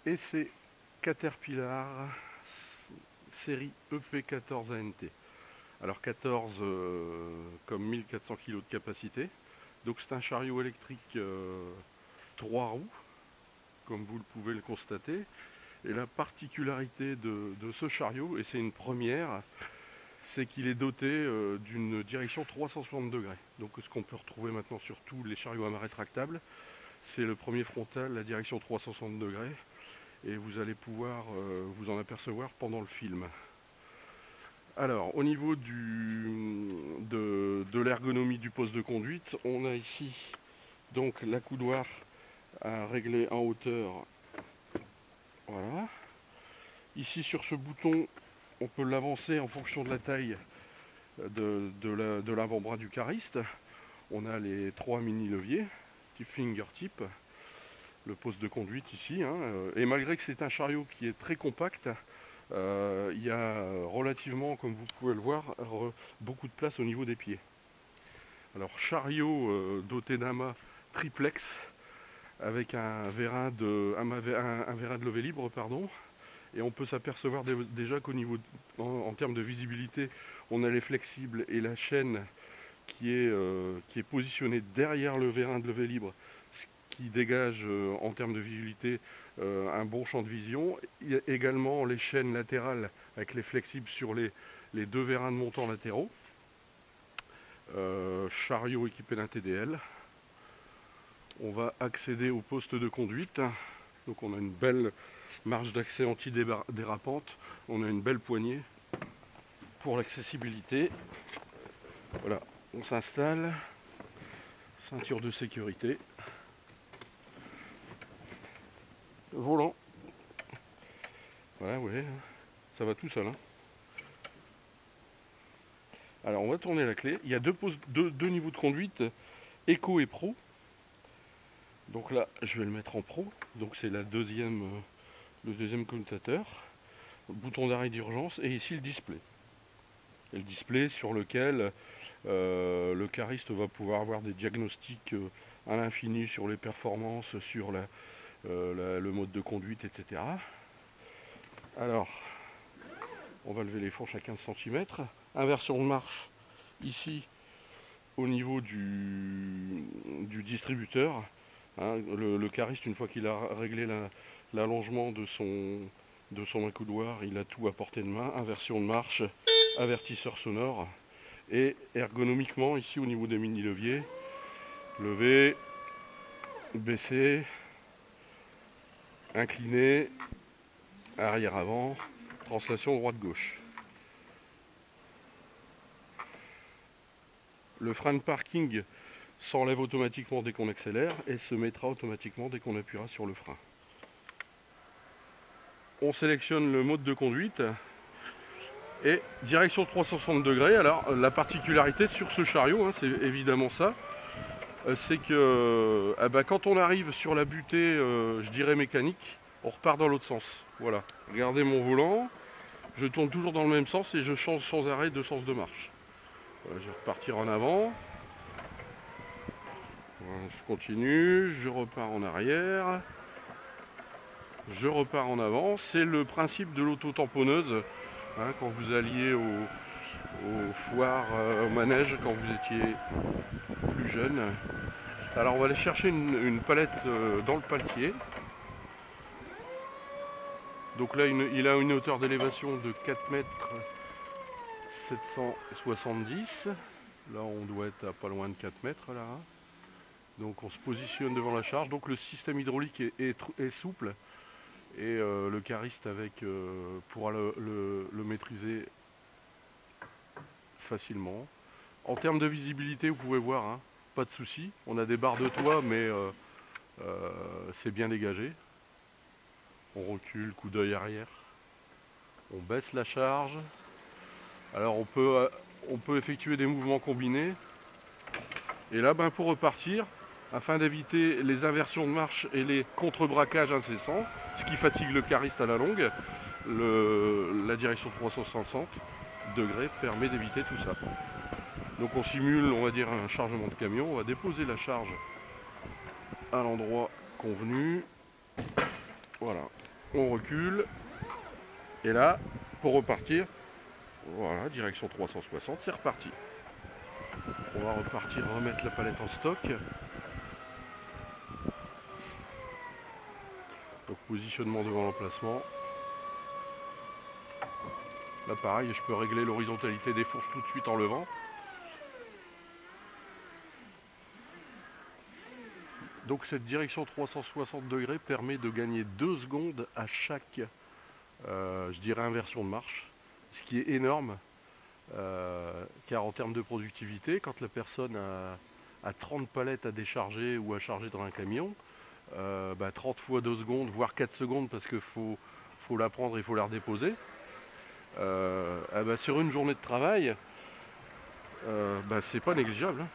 et c'est Caterpillar série EP14 ANT. Alors 14 comme 1400 kg de capacité. Donc c'est un chariot électrique 3 roues, comme vous le pouvez le constater. Et la particularité de ce chariot, et c'est une première, c'est qu'il est doté d'une direction 360 degrés. Donc ce qu'on peut retrouver maintenant sur tous les chariots à mains rétractables, c'est le premier frontal, la direction 360 degrés. Et vous allez pouvoir vous en apercevoir pendant le film. Alors, au niveau de l'ergonomie du poste de conduite, on a ici donc la coudoir à régler en hauteur. Voilà. Ici, sur ce bouton, on peut l'avancer en fonction de la taille de l'avant-bras du cariste. On a les 3 mini leviers, type fingertip, le poste de conduite ici. Et malgré que c'est un chariot qui est très compact, il y a relativement, comme vous pouvez le voir, beaucoup de place au niveau des pieds. Alors chariot doté d'un mât triplex avec un vérin de levé libre, pardon. Et on peut s'apercevoir déjà qu'au niveau, en termes de visibilité, on a les flexibles et la chaîne qui est positionnée derrière le vérin de levé libre, ce qui dégage en termes de visibilité un bon champ de vision. Il y a également les chaînes latérales avec les flexibles sur les deux vérins de montant latéraux. Chariot équipé d'un TDL. On va accéder au poste de conduite. Donc on a une belle marge d'accès antidérapante. On a une belle poignée pour l'accessibilité. Voilà, on s'installe. Ceinture de sécurité. Volant. Voilà, ouais, ça va tout seul. Alors on va tourner la clé. Il y a deux niveaux de conduite, Eco et Pro. Donc là, je vais le mettre en Pro. Donc c'est le deuxième commutateur. Le bouton d'arrêt d'urgence et ici le display. Et le display sur lequel le cariste va pouvoir avoir des diagnostics à l'infini sur les performances, sur le mode de conduite, etc. Alors, on va lever les fourches à 15 cm. Inversion de marche ici au niveau du distributeur. Le cariste, une fois qu'il a réglé l'allongement de son accoudoir, il a tout à portée de main. Inversion de marche, avertisseur sonore. Et ergonomiquement, ici au niveau des mini-leviers, lever, baisser, incliner, arrière-avant, translation droite-gauche. Le frein de parking s'enlève automatiquement dès qu'on accélère et se mettra automatiquement dès qu'on appuiera sur le frein. On sélectionne le mode de conduite et direction 360 degrés. Alors la particularité sur ce chariot, c'est évidemment ça, c'est que quand on arrive sur la butée, je dirais mécanique, on repart dans l'autre sens. Voilà, regardez mon volant, je tourne toujours dans le même sens et je change sans arrêt de sens de marche. Voilà, je vais repartir en avant. Voilà, je continue, je repars en arrière. Je repars en avant. C'est le principe de l'auto-tamponneuse. Quand vous alliez aux foires, au manège, quand vous étiez plus jeune. Alors on va aller chercher une palette dans le paletier. Donc là il a une hauteur d'élévation de 4 mètres 770. Là on doit être à pas loin de 4 mètres là. Donc on se positionne devant la charge. Donc le système hydraulique est souple. Et le cariste pourra le maîtriser facilement. En termes de visibilité, vous pouvez voir, pas de souci. On a des barres de toit, mais c'est bien dégagé. On recule, coup d'œil arrière. On baisse la charge. Alors on peut effectuer des mouvements combinés. Et là, pour repartir, afin d'éviter les inversions de marche et les contre-braquages incessants, ce qui fatigue le cariste à la longue, la direction 360 degrés permet d'éviter tout ça. Donc on simule, on va dire, un chargement de camion. On va déposer la charge à l'endroit convenu. Voilà. On recule. Et là, pour repartir, voilà, direction 360, c'est reparti. On va repartir, remettre la palette en stock. Donc positionnement devant l'emplacement. Là pareil, je peux régler l'horizontalité des fourches tout de suite en levant. Donc cette direction 360 degrés permet de gagner 2 secondes à chaque, je dirais, inversion de marche. Ce qui est énorme, car en termes de productivité, quand la personne a 30 palettes à décharger ou à charger dans un camion, 30 fois 2 secondes, voire 4 secondes, parce qu'il faut la prendre et il faut la redéposer. Sur une journée de travail, c'est pas négligeable. Hein.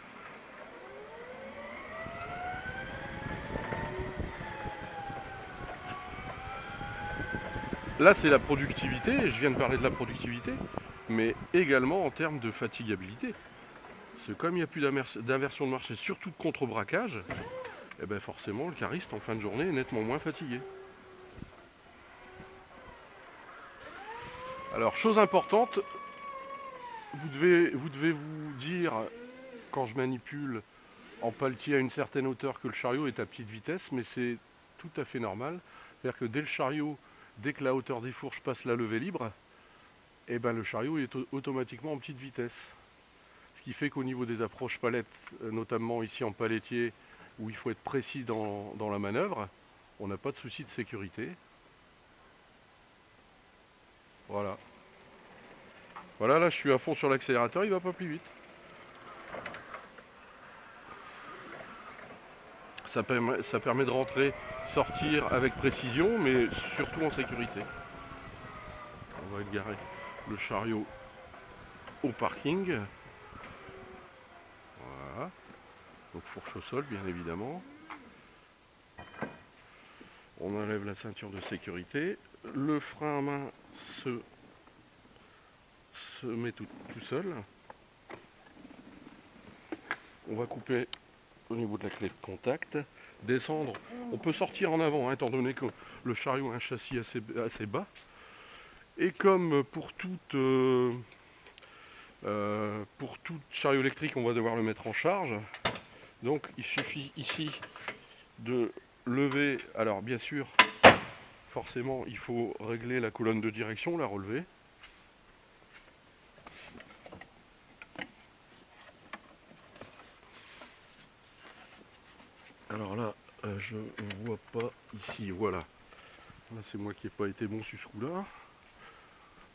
Là, c'est la productivité, je viens de parler de la productivité, mais également en termes de fatigabilité. Parce que comme il n'y a plus d'inversion de marche et surtout de contre-braquage, forcément, le cariste en fin de journée est nettement moins fatigué. Alors, chose importante, vous devez vous dire, quand je manipule en paletier à une certaine hauteur, que le chariot est à petite vitesse, mais c'est tout à fait normal. C'est-à-dire que dès le chariot, dès que la hauteur des fourches passe la levée libre, le chariot est automatiquement en petite vitesse. Ce qui fait qu'au niveau des approches palettes, notamment ici en palettier, où il faut être précis dans la manœuvre, on n'a pas de souci de sécurité. Voilà. Voilà, là je suis à fond sur l'accélérateur, il va pas plus vite. Ça permet de rentrer, sortir avec précision, mais surtout en sécurité. On va garer le chariot au parking. Voilà. Donc fourche au sol, bien évidemment. On enlève la ceinture de sécurité. Le frein à main se met tout seul. On va couper au niveau de la clé de contact. Descendre. On peut sortir en avant, hein, étant donné que le chariot a un châssis assez bas. Et comme pour tout chariot électrique, on va devoir le mettre en charge. Donc il suffit ici de lever. Alors bien sûr, forcément, il faut régler la colonne de direction, la relever. Alors là, je ne vois pas ici, voilà. Là, c'est moi qui n'ai pas été bon sur ce coup-là.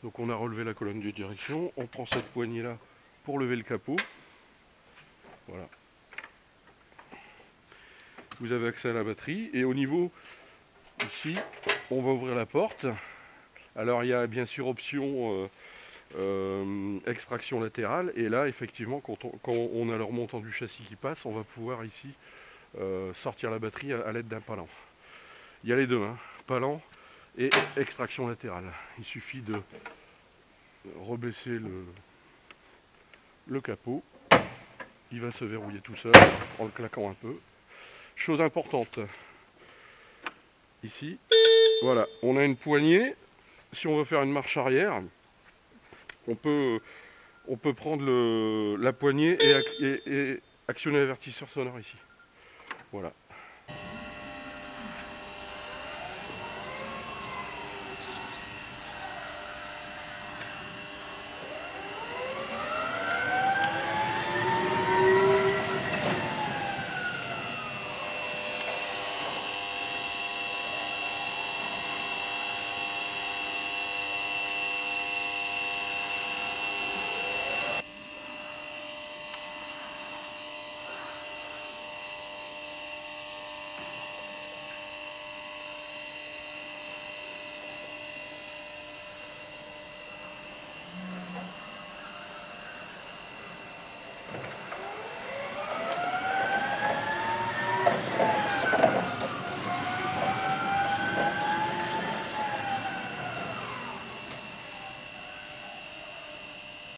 Donc on a relevé la colonne de direction. On prend cette poignée-là pour lever le capot. Voilà. Vous avez accès à la batterie. Et au niveau, ici, on va ouvrir la porte. Alors il y a bien sûr option extraction latérale. Et là, effectivement, quand on a le remontant du châssis qui passe, on va pouvoir ici sortir la batterie à l'aide d'un palan. Il y a les deux, hein, palan et extraction latérale. Il suffit de rebaisser le capot. Il va se verrouiller tout seul en le claquant un peu. Chose importante, ici, voilà, on a une poignée. Si on veut faire une marche arrière, on peut prendre la poignée et actionner l'avertisseur sonore ici. Voilà.